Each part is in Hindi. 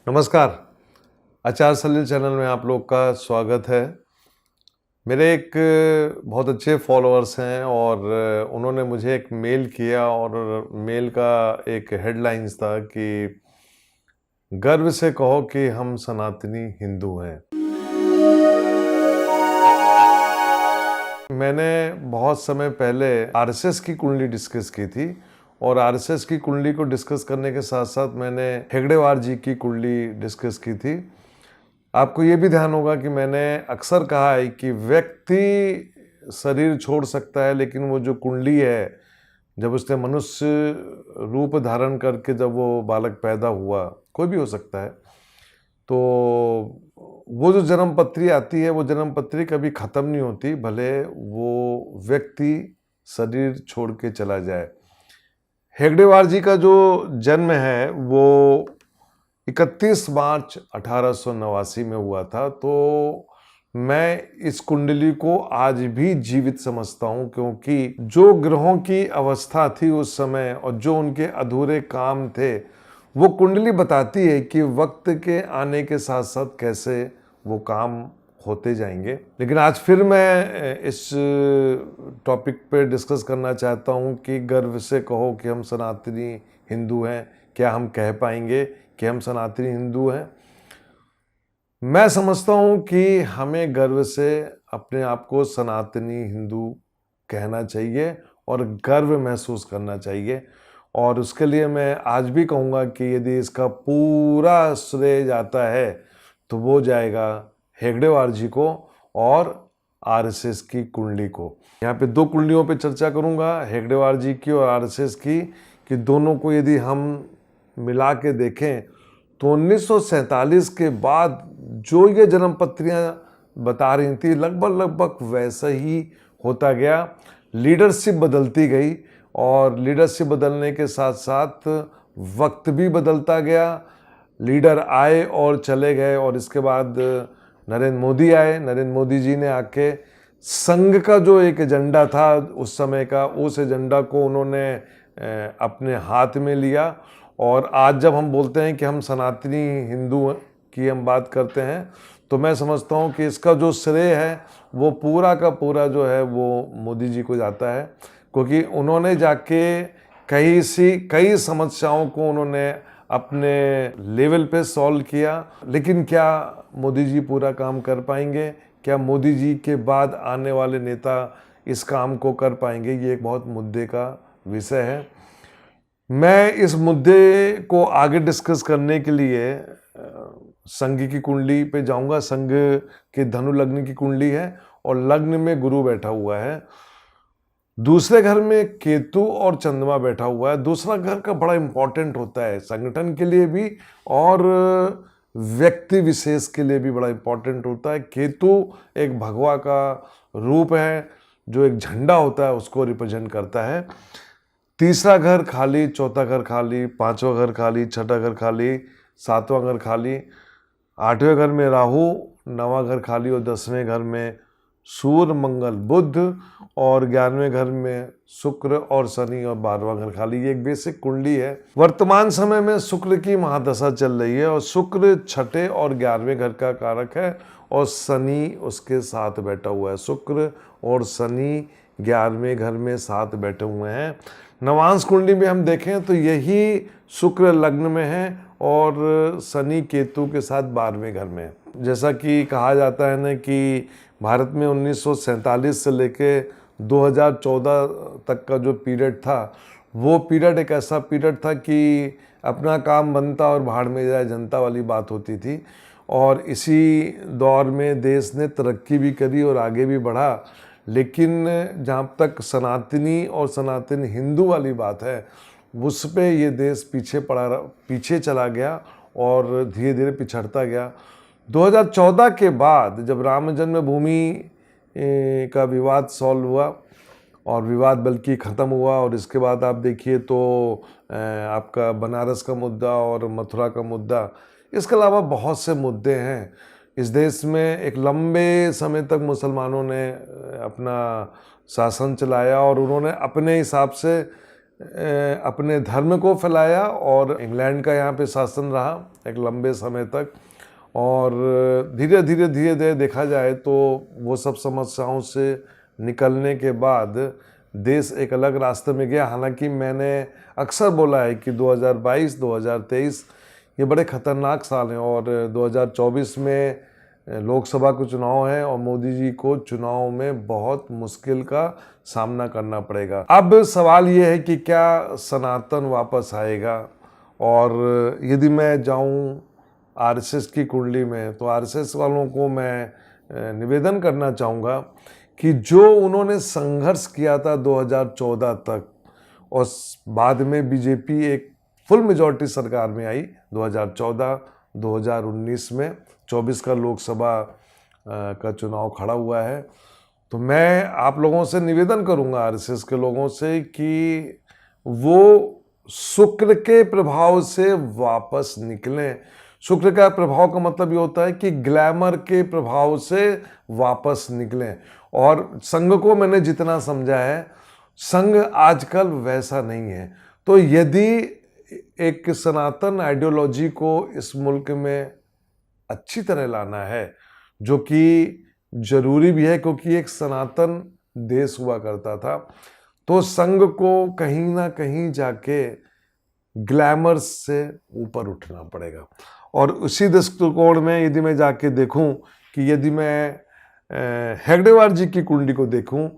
नमस्कार। आचार सलील चैनल में आप लोग का स्वागत है। मेरे एक बहुत अच्छे फॉलोअर्स हैं और उन्होंने मुझे एक मेल किया और मेल का एक हेडलाइंस था कि गर्व से कहो कि हम सनातनी हिंदू हैं। मैंने बहुत समय पहले आरएसएस की कुंडली डिस्कस की थी और आरएसएस की कुंडली को डिस्कस करने के साथ साथ मैंने हेगड़ेवार जी की कुंडली डिस्कस की थी। आपको ये भी ध्यान होगा कि मैंने अक्सर कहा है कि व्यक्ति शरीर छोड़ सकता है, लेकिन वो जो कुंडली है, जब उसने मनुष्य रूप धारण करके जब वो बालक पैदा हुआ, कोई भी हो सकता है, तो वो जो जन्म पत्री आती है, वो जन्म पत्री कभी ख़त्म नहीं होती, भले वो व्यक्ति शरीर छोड़ के चला जाए। हेगड़ेवार जी का जो जन्म है वो 31 मार्च 1889 में हुआ था। तो मैं इस कुंडली को आज भी जीवित समझता हूँ, क्योंकि जो ग्रहों की अवस्था थी उस समय और जो उनके अधूरे काम थे, वो कुंडली बताती है कि वक्त के आने के साथ साथ कैसे वो काम होते जाएंगे। लेकिन आज फिर मैं इस टॉपिक पे डिस्कस करना चाहता हूँ कि गर्व से कहो कि हम सनातनी हिंदू हैं। क्या हम कह पाएंगे कि हम सनातनी हिंदू हैं? मैं समझता हूँ कि हमें गर्व से अपने आप को सनातनी हिंदू कहना चाहिए और गर्व महसूस करना चाहिए। और उसके लिए मैं आज भी कहूँगा कि यदि इसका पूरा श्रेय जाता है तो वो जाएगा हेगड़ेवार जी को और आरएसएस की कुंडली को। यहाँ पे दो कुंडलियों पे चर्चा करूँगा, हेगड़ेवार जी की और आरएसएस की, कि दोनों को यदि हम मिला के देखें तो 1947 के बाद जो ये जन्म पत्रियाँ बता रही थी, लगभग वैसा ही होता गया। लीडरशिप बदलती गई और लीडरशिप बदलने के साथ साथ वक्त भी बदलता गया। लीडर आए और चले गए और इसके बाद नरेंद्र मोदी आए। नरेंद्र मोदी जी ने आके संघ का जो एक एजेंडा था उस समय का, उस एजेंडा को उन्होंने अपने हाथ में लिया। और आज जब हम बोलते हैं कि हम सनातनी हिंदू की हम बात करते हैं, तो मैं समझता हूँ कि इसका जो श्रेय है वो पूरा का पूरा जो है वो मोदी जी को जाता है, क्योंकि उन्होंने जाके कई समस्याओं को उन्होंने अपने लेवल पे सॉल्व किया। लेकिन क्या मोदी जी पूरा काम कर पाएंगे? क्या मोदी जी के बाद आने वाले नेता इस काम को कर पाएंगे? ये एक बहुत मुद्दे का विषय है। मैं इस मुद्दे को आगे डिस्कस करने के लिए संघ की कुंडली पे जाऊंगा। संघ के धनु लग्न की कुंडली है और लग्न में गुरु बैठा हुआ है। दूसरे घर में केतु और चंद्रमा बैठा हुआ है। दूसरा घर का बड़ा इंपॉर्टेंट होता है संगठन के लिए भी और व्यक्ति विशेष के लिए भी बड़ा इंपॉर्टेंट होता है। केतु एक भगवा का रूप है, जो एक झंडा होता है उसको रिप्रेजेंट करता है। तीसरा घर खाली, चौथा घर खाली, पांचवा घर खाली, छठा घर खाली, सातवां घर खाली, आठवें घर में राहु, नवां घर खाली और 10वें घर में सूर्य मंगल बुध और 11वें घर में शुक्र और शनि और 12वां घर खाली। ये एक बेसिक कुंडली है। वर्तमान समय में शुक्र की महादशा चल रही है और शुक्र छठे और 11वें घर का कारक है और शनि उसके साथ बैठा हुआ है। शुक्र और शनि 11वें घर में साथ बैठे हुए हैं। नवांश कुंडली में हम देखें तो यही शुक्र लग्न में है और शनि केतु के साथ 12वें घर में। जैसा कि कहा जाता है ना कि भारत में 1947 से लेके 2014 तक का जो पीरियड था, वो पीरियड एक ऐसा पीरियड था कि अपना काम बनता और भाड़ में जाए जनता वाली बात होती थी। और इसी दौर में देश ने तरक्की भी करी और आगे भी बढ़ा। लेकिन जहाँ तक सनातनी और सनातन हिंदू वाली बात है, उस पे ये देश पीछे चला गया और धीरे धीरे पिछड़ता गया। 2014 के बाद जब राम जन्मभूमि का विवाद सॉल्व हुआ और विवाद बल्कि ख़त्म हुआ, और इसके बाद आप देखिए तो आपका बनारस का मुद्दा और मथुरा का मुद्दा, इसके अलावा बहुत से मुद्दे हैं। इस देश में एक लंबे समय तक मुसलमानों ने अपना शासन चलाया और उन्होंने अपने हिसाब से अपने धर्म को फैलाया और इंग्लैंड का यहाँ पे शासन रहा एक लंबे समय तक। और धीरे धीरे देखा जाए तो वो सब समस्याओं से निकलने के बाद देश एक अलग रास्ते में गया। हालांकि मैंने अक्सर बोला है कि 2022, 2023 ये बड़े खतरनाक साल हैं और 2024 में लोकसभा के चुनाव है और मोदी जी को चुनाव में बहुत मुश्किल का सामना करना पड़ेगा। अब सवाल ये है कि क्या सनातन वापस आएगा। और यदि मैं जाऊं आरएसएस की कुंडली में तो आरएसएस वालों को मैं निवेदन करना चाहूँगा कि जो उन्होंने संघर्ष किया था 2014 तक और बाद में बीजेपी एक फुल मेजॉरिटी सरकार में आई 2014, 2019 में 24 का लोकसभा का चुनाव खड़ा हुआ है। तो मैं आप लोगों से निवेदन करूंगा आरएसएस के लोगों से कि वो शुक्र के प्रभाव से वापस निकलें। शुक्र का प्रभाव का मतलब ये होता है कि ग्लैमर के प्रभाव से वापस निकलें। और संघ को मैंने जितना समझा है, संघ आजकल वैसा नहीं है। तो यदि एक सनातन आइडियोलॉजी को इस मुल्क में अच्छी तरह लाना है, जो कि जरूरी भी है क्योंकि एक सनातन देश हुआ करता था, तो संघ को कहीं ना कहीं जाके ग्लैमर से ऊपर उठना पड़ेगा। और उसी दृष्टिकोण में यदि मैं जाके देखूं कि यदि मैं हेगडेवार जी की कुंडली को देखूं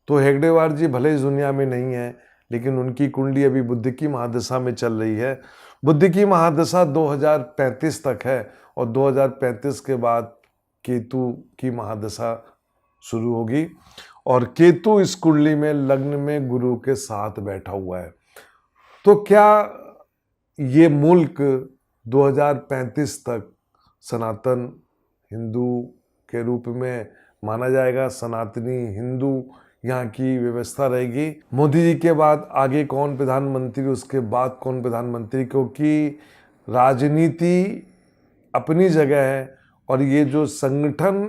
तो हेगडेवार जी भले इस दुनिया में नहीं है, लेकिन उनकी कुंडली अभी बुध की महादशा में चल रही है। बुध की महादशा 2035 तक है और 2035 के बाद केतु की महादशा शुरू होगी और केतु इस कुंडली में लग्न में गुरु के साथ बैठा हुआ है। तो क्या ये मुल्क 2035 तक सनातन हिंदू के रूप में माना जाएगा? सनातनी हिंदू यहाँ की व्यवस्था रहेगी? मोदी जी के बाद आगे कौन प्रधानमंत्री, उसके बाद कौन प्रधानमंत्री? क्योंकि राजनीति अपनी जगह है और ये जो संगठन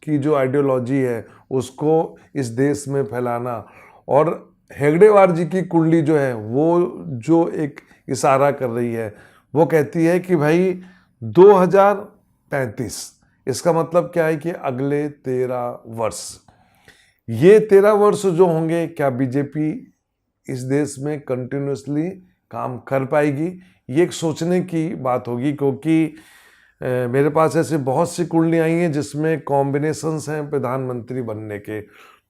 की जो आइडियोलॉजी है उसको इस देश में फैलाना। और हेगडेवार जी की कुंडली जो है वो जो एक इशारा कर रही है, वो कहती है कि भाई 2035, इसका मतलब क्या है कि अगले 13 वर्ष, ये 13 वर्ष जो होंगे, क्या बीजेपी इस देश में कंटिन्यूसली काम कर पाएगी? ये एक सोचने की बात होगी। क्योंकि मेरे पास ऐसे बहुत सी कुंडलियाँ आई हैं जिसमें कॉम्बिनेशंस हैं प्रधानमंत्री बनने के।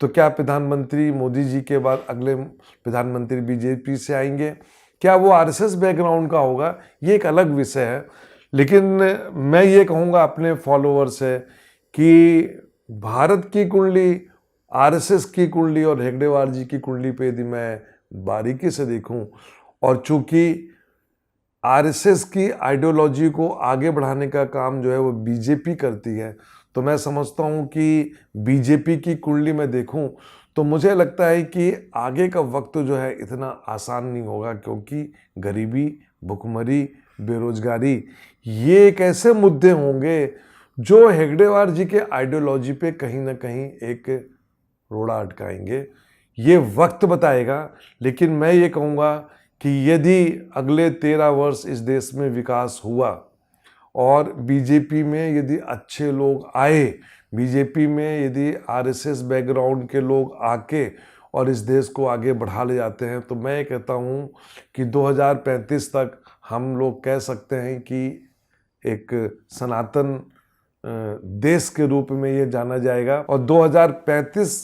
तो क्या प्रधानमंत्री मोदी जी के बाद अगले प्रधानमंत्री बीजेपी से आएंगे? क्या वो आरएसएस बैकग्राउंड का होगा? ये एक अलग विषय है। लेकिन मैं ये कहूँगा अपने फॉलोअर से कि भारत की कुंडली, आरएसएस की कुंडली और हेगडेवार जी की कुंडली पे यदि मैं बारीकी से देखूं, और चूंकि आरएसएस की आइडियोलॉजी को आगे बढ़ाने का काम जो है वो बीजेपी करती है, तो मैं समझता हूं कि बीजेपी की कुंडली में देखूं तो मुझे लगता है कि आगे का वक्त जो है इतना आसान नहीं होगा। क्योंकि गरीबी, भुखमरी, बेरोजगारी, ये एक ऐसे मुद्दे होंगे जो हेगडेवार जी के आइडियोलॉजी पे कहीं ना कहीं एक रोड़ा अटकाएंगे। ये वक्त बताएगा। लेकिन मैं ये कहूँगा कि यदि अगले 13 वर्ष इस देश में विकास हुआ और बीजेपी में यदि अच्छे लोग आए, बीजेपी में यदि आरएसएस बैकग्राउंड के लोग आके और इस देश को आगे बढ़ा ले जाते हैं, तो मैं कहता हूँ कि 2035 तक हम लोग कह सकते हैं कि एक सनातन देश के रूप में ये जाना जाएगा। और 2035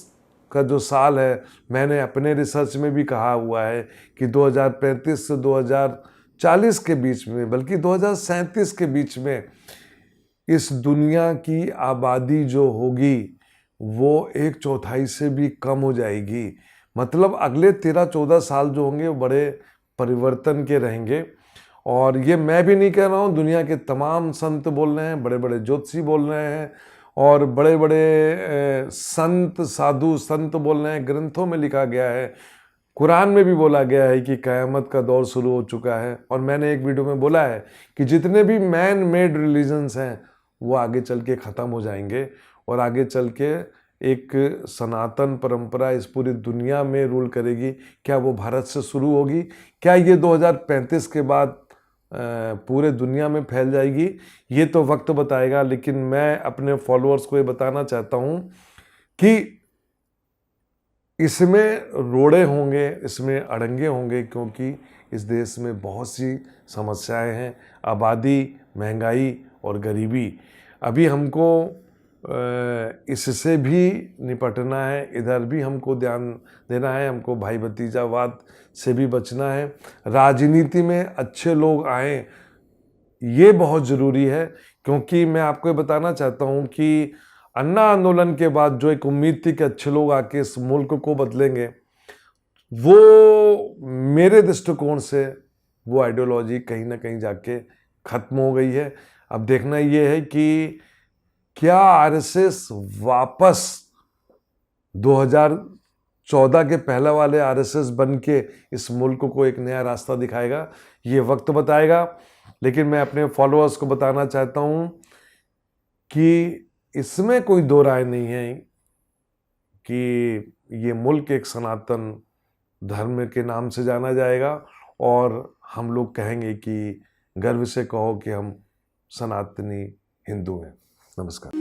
का जो साल है, मैंने अपने रिसर्च में भी कहा हुआ है कि 2035 से 2040 के बीच में, बल्कि 2037 के बीच में इस दुनिया की आबादी जो होगी वो 1/4 से भी कम हो जाएगी। मतलब अगले 13-14 साल जो होंगे वो बड़े परिवर्तन के रहेंगे। और ये मैं भी नहीं कह रहा हूँ, दुनिया के तमाम संत बोल रहे हैं, बड़े बड़े ज्योतिषी बोल रहे हैं और बड़े बड़े संत, साधु संत बोल रहे हैं। ग्रंथों में लिखा गया है, कुरान में भी बोला गया है कि क़यामत का दौर शुरू हो चुका है। और मैंने एक वीडियो में बोला है कि जितने भी मैन मेड रिलीजन्स हैं वो आगे चल के ख़त्म हो जाएंगे और आगे चल के एक सनातन परंपरा इस पूरी दुनिया में रूल करेगी? क्या वो भारत से शुरू होगी? क्या ये 2035 के बाद पूरे दुनिया में फैल जाएगी? ये तो वक्त बताएगा। लेकिन मैं अपने फॉलोअर्स को ये बताना चाहता हूँ कि इसमें रोड़े होंगे, इसमें अड़ंगे होंगे, क्योंकि इस देश में बहुत सी समस्याएं हैं। आबादी, महंगाई और गरीबी। अभी हमको इससे भी निपटना है, इधर भी हमको ध्यान देना है, हमको भाई भतीजावाद से भी बचना है। राजनीति में अच्छे लोग आएँ, ये बहुत ज़रूरी है। क्योंकि मैं आपको ये बताना चाहता हूँ कि अन्ना आंदोलन के बाद जो एक उम्मीद थी कि अच्छे लोग आके इस मुल्क को बदलेंगे, वो मेरे दृष्टिकोण से वो आइडियोलॉजी कहीं ना कहीं जाके खत्म हो गई है। अब देखना ये है कि क्या आरएसएस वापस 2014 के पहले वाले आरएसएस बन के इस मुल्क को एक नया रास्ता दिखाएगा? ये वक्त बताएगा। लेकिन मैं अपने फॉलोअर्स को बताना चाहता हूँ कि इसमें कोई दो राय नहीं है कि ये मुल्क एक सनातन धर्म के नाम से जाना जाएगा, और हम लोग कहेंगे कि गर्व से कहो कि हम सनातनी हिंदू हैं। नमस्कार।